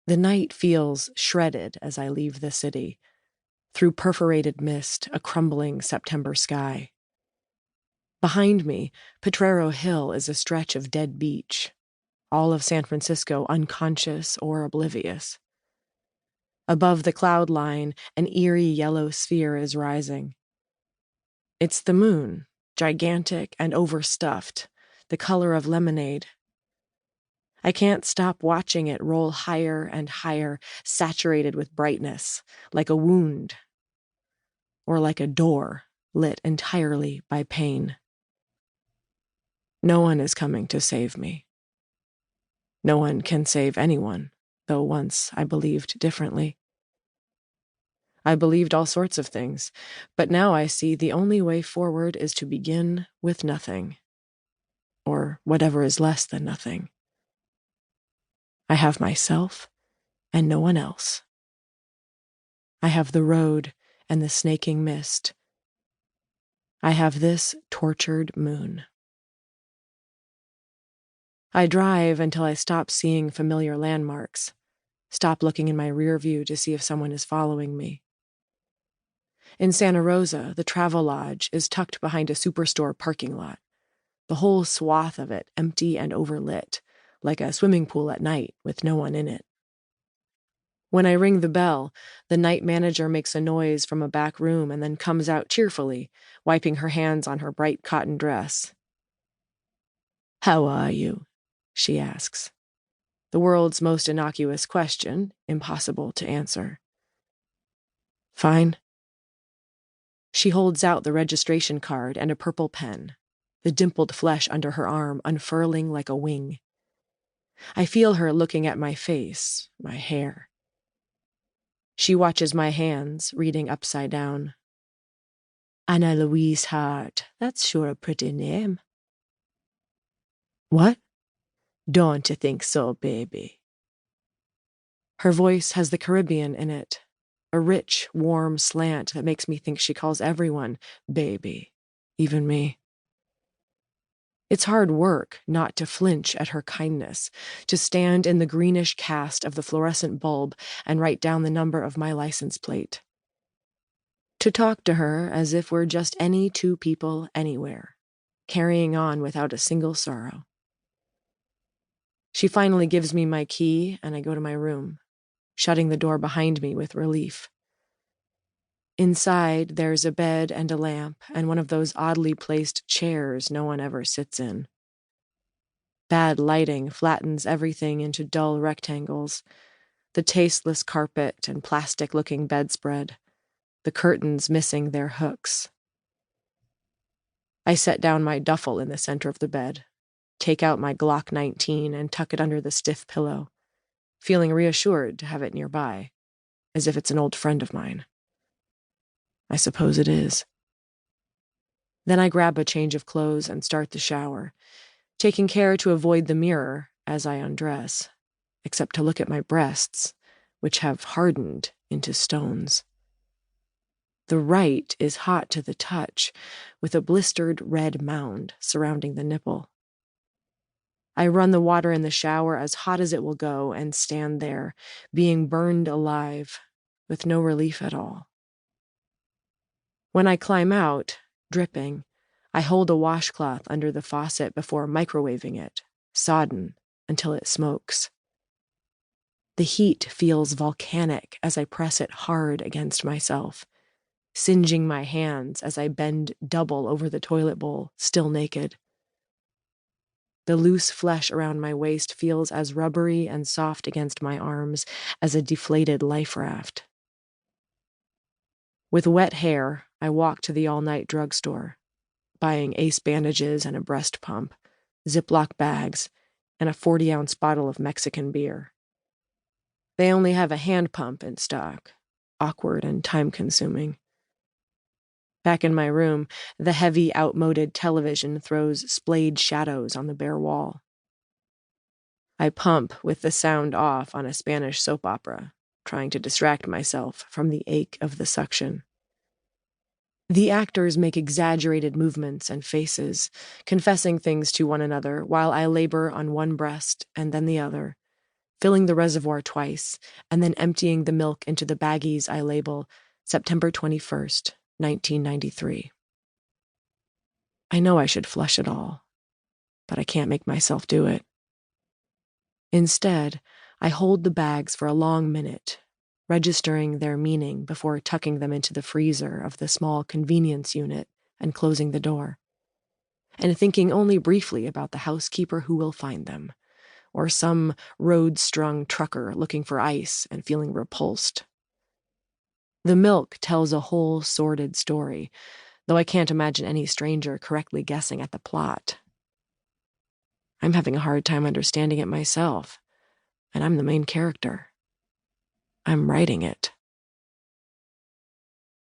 The night feels shredded as I leave the city, through perforated mist, a crumbling September sky. Behind me, Potrero Hill is a stretch of dead beach, all of San Francisco unconscious or oblivious. Above the cloud line, an eerie yellow sphere is rising. It's the moon, gigantic and overstuffed, the color of lemonade. I can't stop watching it roll higher and higher, saturated with brightness, like a wound, or like a door lit entirely by pain. No one is coming to save me. No one can save anyone, though once I believed differently. I believed all sorts of things, but now I see the only way forward is to begin with nothing, or whatever is less than nothing. I have myself and no one else. I have the road and the snaking mist. I have this tortured moon. I drive until I stop seeing familiar landmarks, stop looking in my rear view to see if someone is following me. In Santa Rosa, the Travelodge is tucked behind a superstore parking lot, the whole swath of it empty and overlit, like a swimming pool at night with no one in it. When I ring the bell, the night manager makes a noise from a back room and then comes out cheerfully, wiping her hands on her bright cotton dress. "How are you?" she asks. The world's most innocuous question, impossible to answer. "Fine." She holds out the registration card and a purple pen, the dimpled flesh under her arm unfurling like a wing. I feel her looking at my face, my hair. She watches my hands, reading upside down. "Anna Louise Hart, that's sure a pretty name." "What?" "Don't you think so, baby?" Her voice has the Caribbean in it, a rich, warm slant that makes me think she calls everyone baby, even me. It's hard work not to flinch at her kindness, to stand in the greenish cast of the fluorescent bulb and write down the number of my license plate. To talk to her as if we're just any two people anywhere, carrying on without a single sorrow. She finally gives me my key, and I go to my room, shutting the door behind me with relief. Inside, there's a bed and a lamp and one of those oddly placed chairs no one ever sits in. Bad lighting flattens everything into dull rectangles, the tasteless carpet and plastic-looking bedspread, the curtains missing their hooks. I set down my duffel in the center of the bed, take out my Glock 19 and tuck it under the stiff pillow, feeling reassured to have it nearby, as if it's an old friend of mine. I suppose it is. Then I grab a change of clothes and start the shower, taking care to avoid the mirror as I undress, except to look at my breasts, which have hardened into stones. The right is hot to the touch, with a blistered red mound surrounding the nipple. I run the water in the shower as hot as it will go and stand there, being burned alive, with no relief at all. When I climb out, dripping, I hold a washcloth under the faucet before microwaving it, sodden, until it smokes. The heat feels volcanic as I press it hard against myself, singeing my hands as I bend double over the toilet bowl, still naked. The loose flesh around my waist feels as rubbery and soft against my arms as a deflated life raft. With wet hair, I walk to the all-night drugstore, buying ace bandages and a breast pump, Ziploc bags, and a 40-ounce bottle of Mexican beer. They only have a hand pump in stock, awkward and time-consuming. Back in my room, the heavy, outmoded television throws splayed shadows on the bare wall. I pump with the sound off on a Spanish soap opera, trying to distract myself from the ache of the suction. The actors make exaggerated movements and faces, confessing things to one another while I labor on one breast and then the other, filling the reservoir twice, and then emptying the milk into the baggies I label September 21st, 1993. I know I should flush it all, but I can't make myself do it. Instead, I hold the bags for a long minute, registering their meaning before tucking them into the freezer of the small convenience unit and closing the door, and thinking only briefly about the housekeeper who will find them, or some road-strung trucker looking for ice and feeling repulsed. The milk tells a whole sordid story, though I can't imagine any stranger correctly guessing at the plot. I'm having a hard time understanding it myself, and I'm the main character. I'm writing it.